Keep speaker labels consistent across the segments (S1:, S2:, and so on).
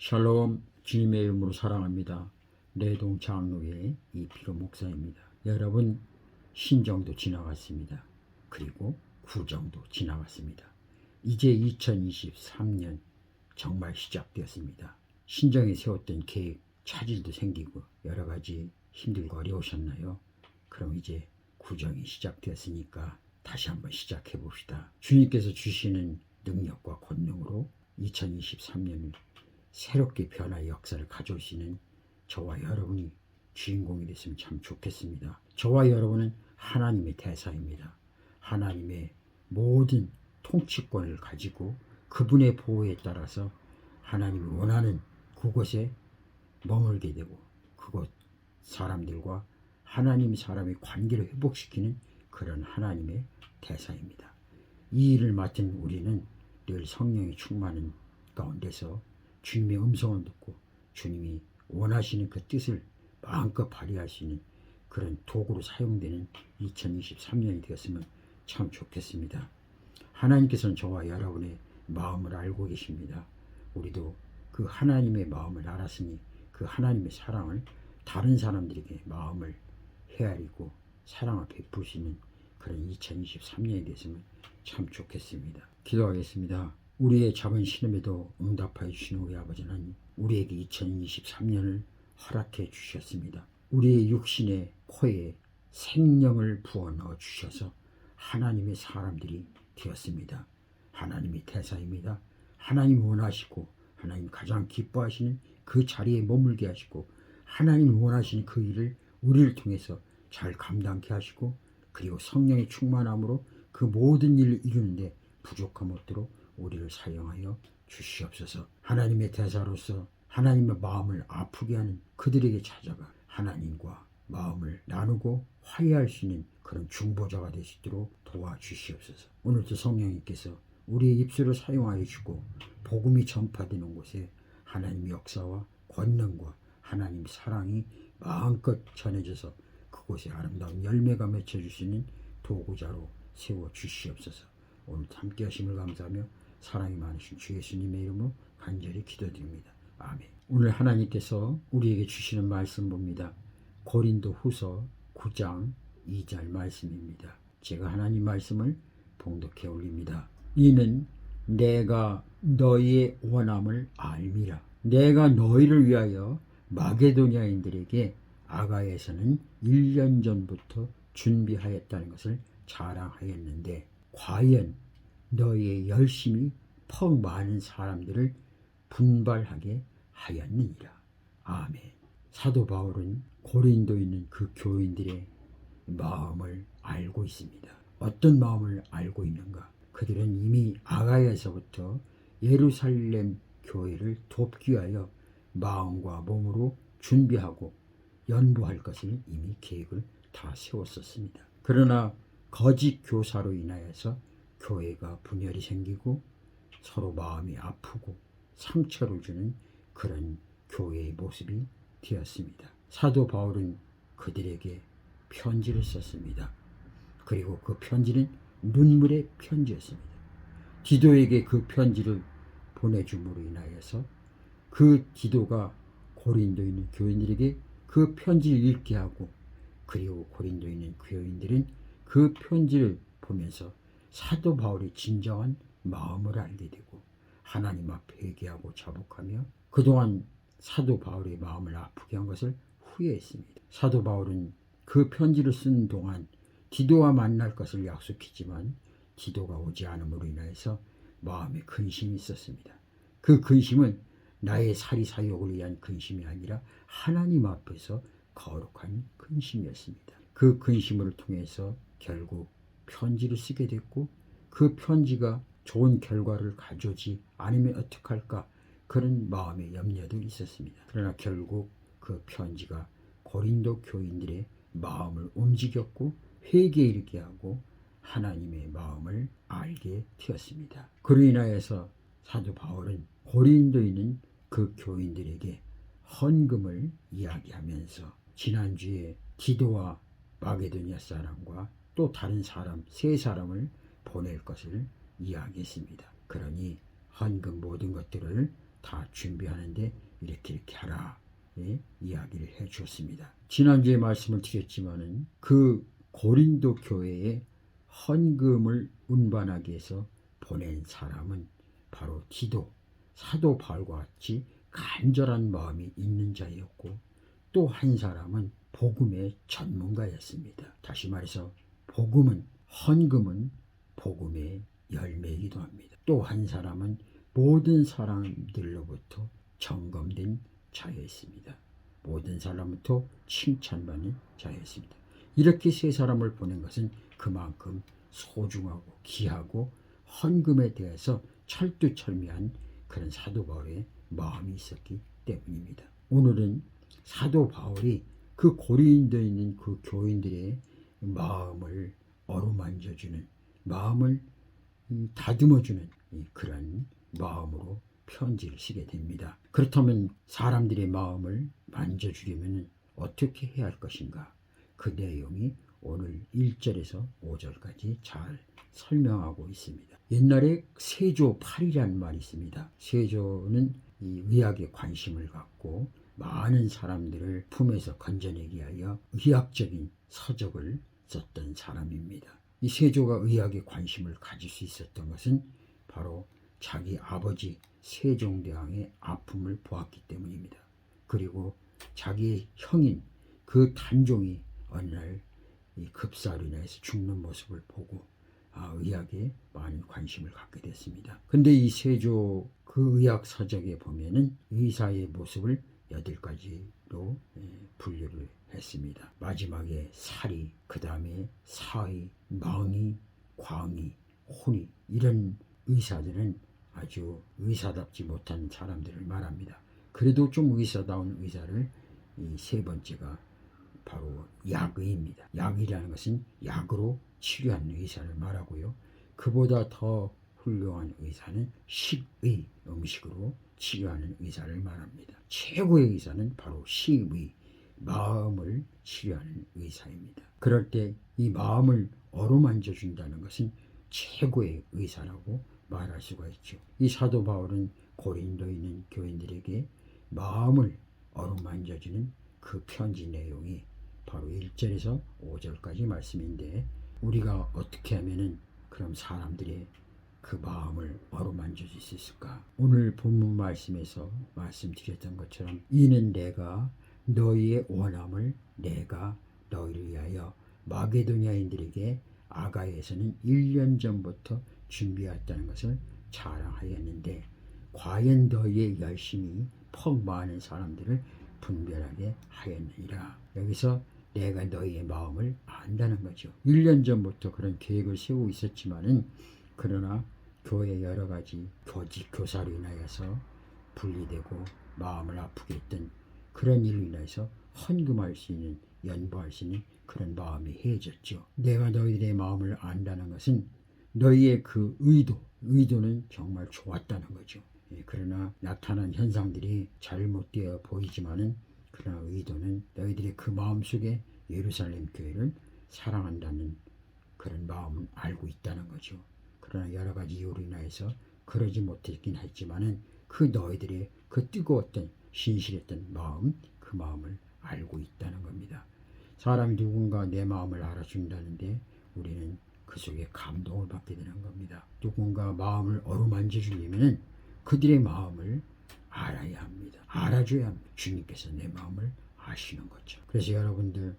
S1: 샬롬, 주님의 이름으로 사랑합니다. 내동 장로의 이필호 목사입니다. 여러분, 신정도 지나갔습니다. 그리고 구정도 지나갔습니다. 이제 2023년 정말 시작되었습니다. 신정에 세웠던 계획 차질도 생기고 여러 가지 힘들고 어려우셨나요? 그럼 이제 구정이 시작되었으니까 다시 한번 시작해 봅시다. 주님께서 주시는 능력과 권능으로 2023년을 새롭게 변화의 역사를 가져오시는 저와 여러분이 주인공이 됐으면 참 좋겠습니다. 저와 여러분은 하나님의 대사입니다. 하나님의 모든 통치권을 가지고 그분의 보호에 따라서 하나님이 원하는 그곳에 머물게 되고 그곳 사람들과 하나님 사람의 관계를 회복시키는 그런 하나님의 대사입니다. 이 일을 맡은 우리는 늘 성령이 충만한 가운데서 주님의 음성을 듣고 주님이 원하시는 그 뜻을 마음껏 발휘할 수 있는 그런 도구로 사용되는 2023년이 되었으면 참 좋겠습니다. 하나님께서는 저와 여러분의 마음을 알고 계십니다. 우리도 그 하나님의 마음을 알았으니 그 하나님의 사랑을 다른 사람들에게 마음을 헤아리고 사랑을 베푸시는 그런 2023년이 되었으면 참 좋겠습니다. 기도하겠습니다. 우리의 작은 신음에도 응답하여 주시는 우리 아버지 하나님, 우리에게 2023년을 허락해 주셨습니다. 우리의 육신의 코에 생명을 부어넣어 주셔서 하나님의 사람들이 되었습니다. 하나님의 대사입니다. 하나님 원하시고 하나님 가장 기뻐하시는 그 자리에 머물게 하시고 하나님 원하시는 그 일을 우리를 통해서 잘 감당케 하시고 그리고 성령의 충만함으로 그 모든 일을 이루는데 부족함 없도록 우리를 사용하여 주시옵소서. 하나님의 대사로서 하나님의 마음을 아프게 하는 그들에게 찾아가 하나님과 마음을 나누고 화해할 수 있는 그런 중보자가 될 수 있도록 도와주시옵소서. 오늘도 성령님께서 우리의 입술을 사용하여 주고 복음이 전파되는 곳에 하나님의 역사와 권능과 하나님의 사랑이 마음껏 전해져서 그곳에 아름다운 열매가 맺혀질 수 있는 도구자로 세워주시옵소서. 오늘 함께 하심을 감사하며 사랑이 많으신 주 예수님의 이름으로 간절히 기도드립니다. 아멘. 오늘 하나님께서 우리에게 주시는 말씀 봅니다. 고린도 후서 9장 2절 말씀입니다. 제가 하나님 말씀을 봉독해 올립니다. 이는 내가 너희의 원함을 알미라. 내가 너희를 위하여 마게도냐인들에게 아가야에서는 1년 전부터 준비하였다는 것을 자랑하였는데 과연 너희의 열심이 퍽 많은 사람들을 분발하게 하였느니라. 아멘. 사도 바울은 고린도에 있는 그 교인들의 마음을 알고 있습니다. 어떤 마음을 알고 있는가? 그들은 이미 아가야에서부터 예루살렘 교회를 돕기 위하여 마음과 몸으로 준비하고 연보할 것을 이미 계획을 다 세웠었습니다. 그러나 거짓 교사로 인하여서 교회가 분열이 생기고 서로 마음이 아프고 상처를 주는 그런 교회의 모습이 되었습니다. 사도 바울은 그들에게 편지를 썼습니다. 그리고 그 편지는 눈물의 편지였습니다. 디도에게 그 편지를 보내줌으로 인하여서 그 디도가 고린도에 있는 교인들에게 그 편지를 읽게 하고 그리고 고린도에 있는 교인들은 그 편지를 보면서 사도 바울의 진정한 마음을 알게 되고 하나님 앞에 회개하고 자복하며 그동안 사도 바울의 마음을 아프게 한 것을 후회했습니다. 사도 바울은 그 편지를 쓰는 동안 디도와 만날 것을 약속했지만 디도가 오지 않음으로 인해서 마음에 근심이 있었습니다. 그 근심은 나의 사리사욕을 위한 근심이 아니라 하나님 앞에서 거룩한 근심이었습니다. 그 근심을 통해서 결국 편지를 쓰게 됐고 그 편지가 좋은 결과를 가져오지 않으면 어떡할까 그런 마음의 염려도 있었습니다. 그러나 결국 그 편지가 고린도 교인들의 마음을 움직였고 회개에 이르게 하고 하나님의 마음을 알게 되었습니다. 그로 인하여서 사도 바울은 고린도에 있는 그 교인들에게 헌금을 이야기하면서 지난주에 디도와 마게도냐 사람과 또 다른 사람 세 사람을 보낼 것을 이야기했습니다. 그러니 헌금 모든 것들을 다 준비하는데 이렇게 하라, 예, 이야기를 해 주었습니다. 지난주에 말씀을 드렸지만은 그 고린도 교회에 헌금을 운반하기 위해서 보낸 사람은 바로 디도, 사도 바울과 같이 간절한 마음이 있는 자였고, 또 한 사람은 복음의 전문가였습니다. 다시 말해서 헌금은 복음의 열매이기도 합니다. 또 한 사람은 모든 사람들로부터 점검된 자였습니다. 모든 사람부터 칭찬받는 자였습니다. 이렇게 세 사람을 보낸 것은 그만큼 소중하고 귀하고 헌금에 대해서 철두철미한 그런 사도 바울의 마음이 있었기 때문입니다. 오늘은 사도 바울이 그 고린도에 있는 그 교인들의 마음을 어루만져주는, 마음을 다듬어주는 그런 마음으로 편지를 쓰게 됩니다. 그렇다면 사람들의 마음을 만져주려면 어떻게 해야 할 것인가? 그 내용이 오늘 1절에서 5절까지 잘 설명하고 있습니다. 옛날에 세조 8이라는 말이 있습니다. 세조는 이 의학에 관심을 갖고 많은 사람들을 품에서 건져내기 위하여 의학적인 서적을 썼던 사람입니다. 이 세조가 의학에 관심을 가질 수 있었던 것은 바로 자기 아버지 세종대왕의 아픔을 보았기 때문입니다. 그리고 자기의 형인 그 단종이 어느 날 이 급사로 인해서 죽는 모습을 보고 의학에 많은 관심을 갖게 됐습니다. 근데 이 세조 그 의학 서적에 보면은 의사의 모습을 8가지로 분류를 했습니다. 마지막에 사리, 그 다음에 사의, 망의, 광의, 혼의, 이런 의사들은 아주 의사답지 못한 사람들을 말합니다. 그래도 좀 의사다운 의사를 이 세 번째가 바로 약의입니다. 약이라는 것은 약으로 치료하는 의사를 말하고요. 그보다 더 훌륭한 의사는 식의, 음식으로 치료하는 의사를 말합니다. 최고의 의사는 바로 식의, 마음을 치료하는 의사입니다. 그럴 때 이 마음을 어루만져 준다는 것은 최고의 의사라고 말할 수가 있죠. 이 사도 바울은 고린도에 있는 교인들에게 마음을 어루만져주는 그 편지 내용이 바로 1절에서 5절까지 말씀인데, 우리가 어떻게 하면은 그럼 사람들의 그 마음을 어루만져 줄 수 있을까? 오늘 본문 말씀에서 말씀드렸던 것처럼 이는 내가 너희의 원함을 내가 너희를 위하여 마게도냐인들에게 아가야에서는 1년 전부터 준비했다는 것을 자랑하였는데, 과연 너희의 열심이 퍽 많은 사람들을 분별하게 하였느니라. 여기서 내가 너희의 마음을 안다는 거죠. 1년 전부터 그런 계획을 세우고 있었지만은, 그러나 교회 여러 가지 교직 교사로 인하여서 분리되고 마음을 아프게 했던 그런 일로 인해서 헌금할 수 있는, 연보할 수 있는 그런 마음이 해졌죠. 내가 너희들의 마음을 안다는 것은 너희의 그 의도는 정말 좋았다는 거죠. 그러나 나타난 현상들이 잘못되어 보이지만은, 그러나 의도는 너희들의 그 마음속에 예루살렘 교회를 사랑한다는 그런 마음은 알고 있다는 거죠. 그러나 여러 가지 이유로 인해서 그러지 못했긴 했지만은 그 너희들의 그 뜨거웠던 신실했던 마음, 그 마음을 알고 있다는 겁니다. 사람이 누군가 내 마음을 알아준다는데 우리는 그 속에 감동을 받게 되는 겁니다. 누군가 마음을 어루만져 주려면 그들의 마음을 알아야 합니다. 알아줘야 합니다. 주님께서 내 마음을 아시는 거죠. 그래서 여러분들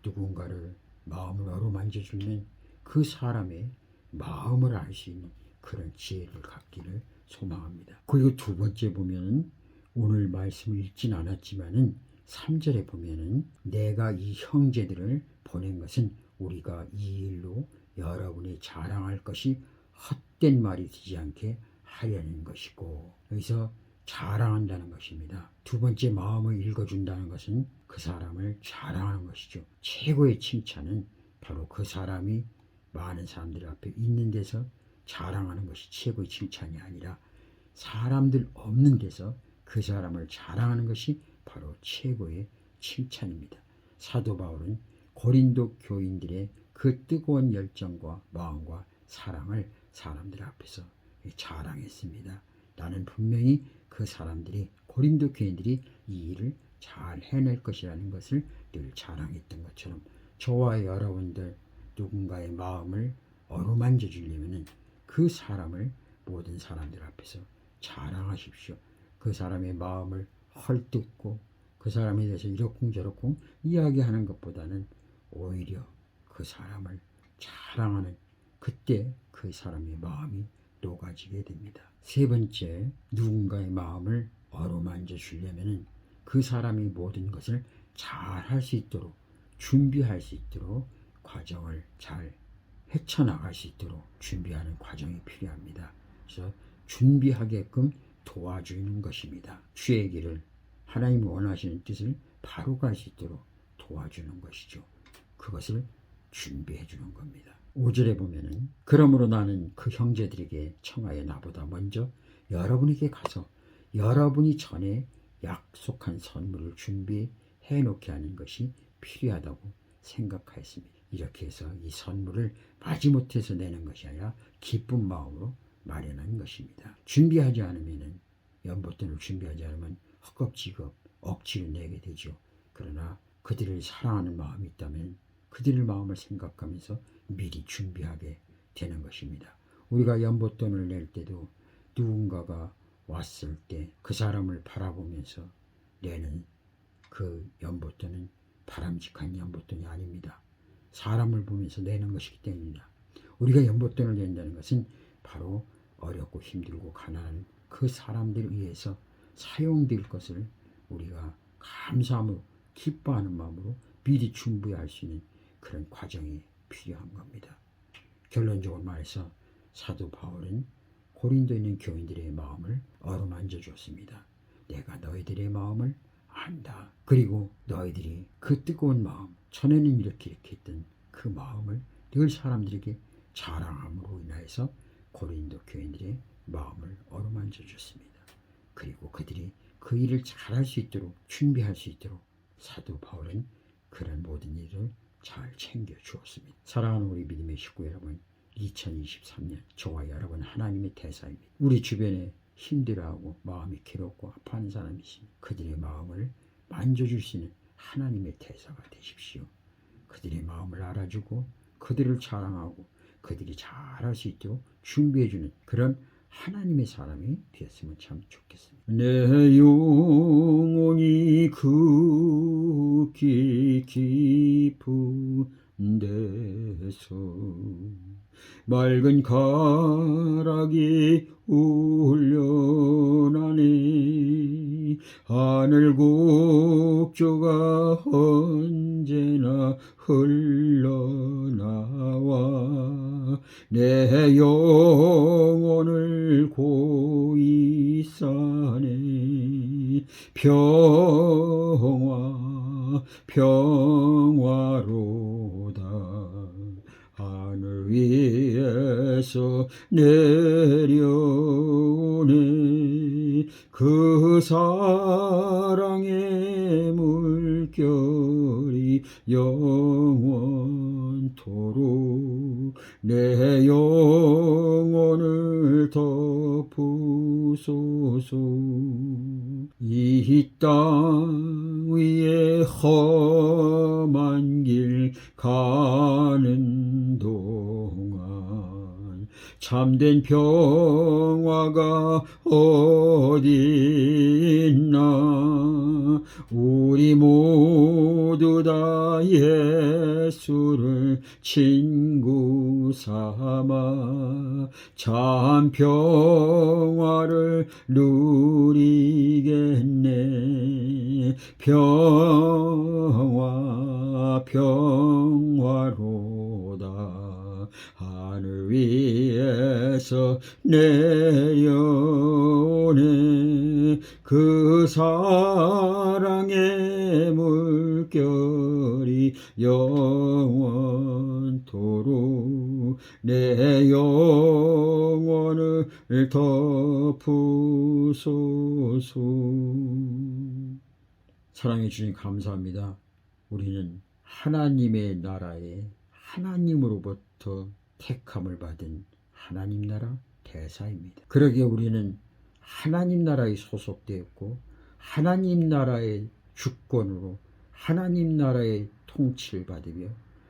S1: 누군가를 마음을 어루만져 주면 그 사람의 마음을 알 수 있는 그런 지혜를 갖기를 소망합니다. 그리고 두 번째 보면은 오늘 말씀을 읽진 않았지만은 3절에 보면은 내가 이 형제들을 보낸 것은 우리가 이 일로 여러분이 자랑할 것이 헛된 말이 되지 않게 하려는 것이고, 여기서 자랑한다는 것입니다. 두 번째 마음을 읽어준다는 것은 그 사람을 자랑하는 것이죠. 최고의 칭찬은 바로 그 사람이 많은 사람들 앞에 있는 데서 자랑하는 것이 최고의 칭찬이 아니라 사람들 없는 데서 그 사람을 자랑하는 것이 바로 최고의 칭찬입니다. 사도 바울은 고린도 교인들의 그 뜨거운 열정과 마음과 사랑을 사람들 앞에서 자랑했습니다. 나는 분명히 그 사람들이 고린도 교인들이 이 일을 잘 해낼 것이라는 것을 늘 자랑했던 것처럼 저와 여러분들 누군가의 마음을 어루만져 주려면 그 사람을 모든 사람들 앞에서 자랑하십시오. 그 사람의 마음을 헐뜯고 그 사람에 대해서 이러쿵저러쿵 이야기하는 것보다는 오히려 그 사람을 자랑하는, 그때 그 사람의 마음이 녹아지게 됩니다. 세 번째, 누군가의 마음을 어루만져 주려면 그 사람이 모든 것을 잘 할 수 있도록, 준비할 수 있도록 과정을 잘 헤쳐나갈 수 있도록 준비하는 과정이 필요합니다. 그래서 준비하게끔 도와주는 것입니다. 주의 길을, 하나님이 원하시는 뜻을 바로 갈 수 있도록 도와주는 것이죠. 그것을 준비해 주는 겁니다. 5절에 보면은 그러므로 나는 그 형제들에게 청하여 나보다 먼저 여러분에게 가서 여러분이 전에 약속한 선물을 준비해 놓게 하는 것이 필요하다고 생각하였습니다. 이렇게 해서 이 선물을 마지못해서 내는 것이 아니라 기쁜 마음으로 마련한 것입니다. 준비하지 않으면, 연보돈을 준비하지 않으면 허겁지겁 억지로 내게 되죠. 그러나 그들을 사랑하는 마음이 있다면 그들의 마음을 생각하면서 미리 준비하게 되는 것입니다. 우리가 연보돈을 낼 때도 누군가가 왔을 때 그 사람을 바라보면서 내는 그 연보돈은 바람직한 연보돈이 아닙니다. 사람을 보면서 내는 것이기 때문입니다. 우리가 연보돈을 낸다는 것은 바로 어렵고 힘들고 가난한 그 사람들을 위해서 사용될 것을 우리가 감사함으로 기뻐하는 마음으로 미리 준비할 수 있는 그런 과정이 필요한 겁니다. 결론적으로 말해서 사도 바울은 고린도에 있는 교인들의 마음을 어루만져 줬습니다. 내가 너희들의 마음을 안다. 그리고 너희들이 그 뜨거운 마음, 전에는 이렇게 했던 그 마음을 늘 사람들에게 자랑함으로 인하여서 고린도 교인들의 마음을 어루만져 줬습니다. 그리고 그들이 그 일을 잘할 수 있도록, 준비할 수 있도록 사도 바울은 그런 모든 일을 잘 챙겨 주었습니다. 사랑하는 우리 믿음의 식구 여러분, 2023년 저와 여러분 하나님의 대사입니다. 우리 주변에 힘들어하고 마음이 괴롭고 아파하는 사람이 있으면 그들의 마음을 만져줄 수 있는 하나님의 대사가 되십시오. 그들의 마음을 알아주고 그들을 자랑하고 그들이 잘할 수 있도록 준비해주는 그런 하나님의 사람이 되었으면 참 좋겠습니다. 내 영혼이 극히 깊은 데서 맑은 가락이 울려나네. 하늘 곡조가 언제나 흘러나와 내 영혼을 고이 싸네. 평화로다. 하늘 위에서 내려오네. 그 사랑의 물결이 영원토록 내 영혼을 덮으소서. 이 땅 위에 험한 길 가는 동안 참된 평화가 어디 있나. 우리 모두 다 예수를 친구 삼아 참 평화를 누리겠네. 평화로다. 하늘 위에서 내려오네. 그 사랑의 물결이 영원토록 내 영혼을 덮으소서. 사랑해 주님 감사합니다. 우리는 하나님의 나라에 하나님으로부터 택함을 받은 하나님 나라 대사입니다. 그러기에 우리는 하나님 나라에 소속되었고 하나님 나라의 주권으로 하나님 나라의 통치를 받으며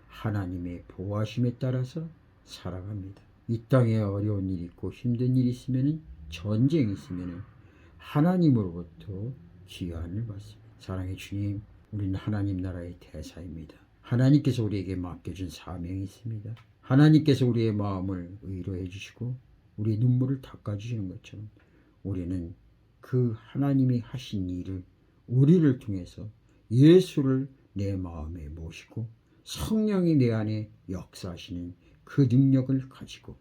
S1: 하나님의 보호하심에 따라서 살아갑니다. 이 땅에 어려운 일이 있고 힘든 일이 있으면, 전쟁이 있으면 하나님으로부터 기한을 받습니다. 사랑의 주님, 우리는 하나님 나라의 대사입니다. 하나님께서 우리에게 맡겨준 사명이 있습니다. 하나님께서 우리의 마음을 의로해 주시고 우리의 눈물을 닦아주시는 것처럼 우리는 그 하나님이 하신 일을 우리를 통해서 예수를 내 마음에 모시고 성령이 내 안에 역사하시는 그 능력을 가지고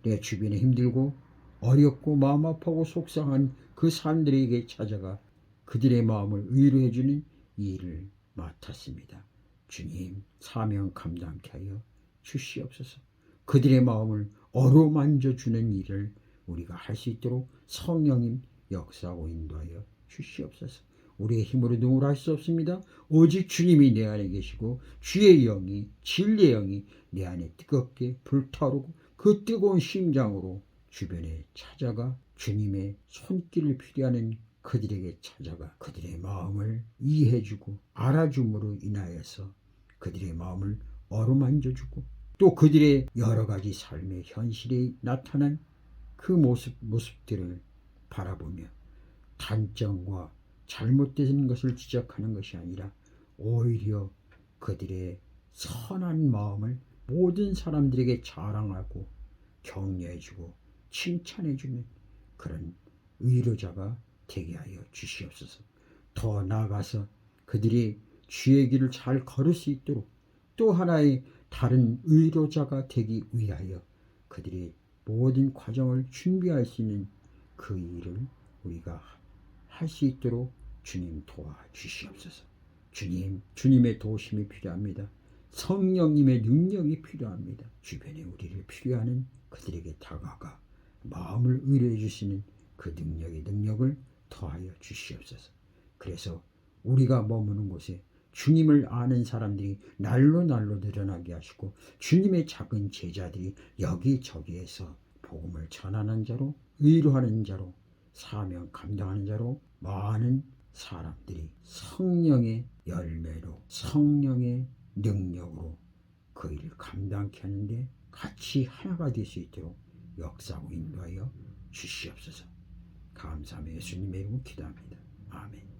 S1: 내 주변에 힘들고 어렵고 마음 아파하고 속상한 그 사람들에게 찾아가 그들의 마음을 의로해 주는 일을 맡았습니다. 주님, 사명 감당케 하여 주시옵소서. 그들의 마음을 어루만져 주는 일을 우리가 할 수 있도록 성령님 역사하고 인도하여 주시옵소서. 우리의 힘으로 누구를 할 수 없습니다. 오직 주님이 내 안에 계시고 주의 영이, 진리의 영이 내 안에 뜨겁게 불타오르고 그 뜨거운 심장으로 주변에 찾아가 주님의 손길을 필요하는 그들에게 찾아가 그들의 마음을 이해해주고 알아줌으로 인하여서 그들의 마음을 어루만져주고 또 그들의 여러 가지 삶의 현실에 나타난 그 모습들을 바라보며 단점과 잘못된 것을 지적하는 것이 아니라 오히려 그들의 선한 마음을 모든 사람들에게 자랑하고 격려해주고 칭찬해주는 그런 의로자가 되게 하여 주시옵소서. 더 나아가서 그들이 주의 길을 잘 걸을 수 있도록 또 하나의 다른 의로자가 되기 위하여 그들이 모든 과정을 준비할 수 있는 그 일을 우리가 할 수 있도록 주님 도와주시옵소서. 주님, 주님의 도우심이 필요합니다. 성령님의 능력이 필요합니다. 주변에 우리를 필요하는 그들에게 다가가 마음을 의뢰해 주시는 그 능력을 더하여 주시옵소서. 그래서 우리가 머무는 곳에 주님을 아는 사람들이 날로 늘어나게 하시고 주님의 작은 제자들이 여기저기에서 복음을 전하는 자로 의로하는 자로 사명 감당하는 자로 많은 사람들이 성령의 열매로 성령의 능력으로 그 일을 감당케 하는데 같이 하나가 될 수 있도록 역사하고 인도하여 주시옵소서. 감사하며 예수님의 이름으로 기도합니다. 아멘.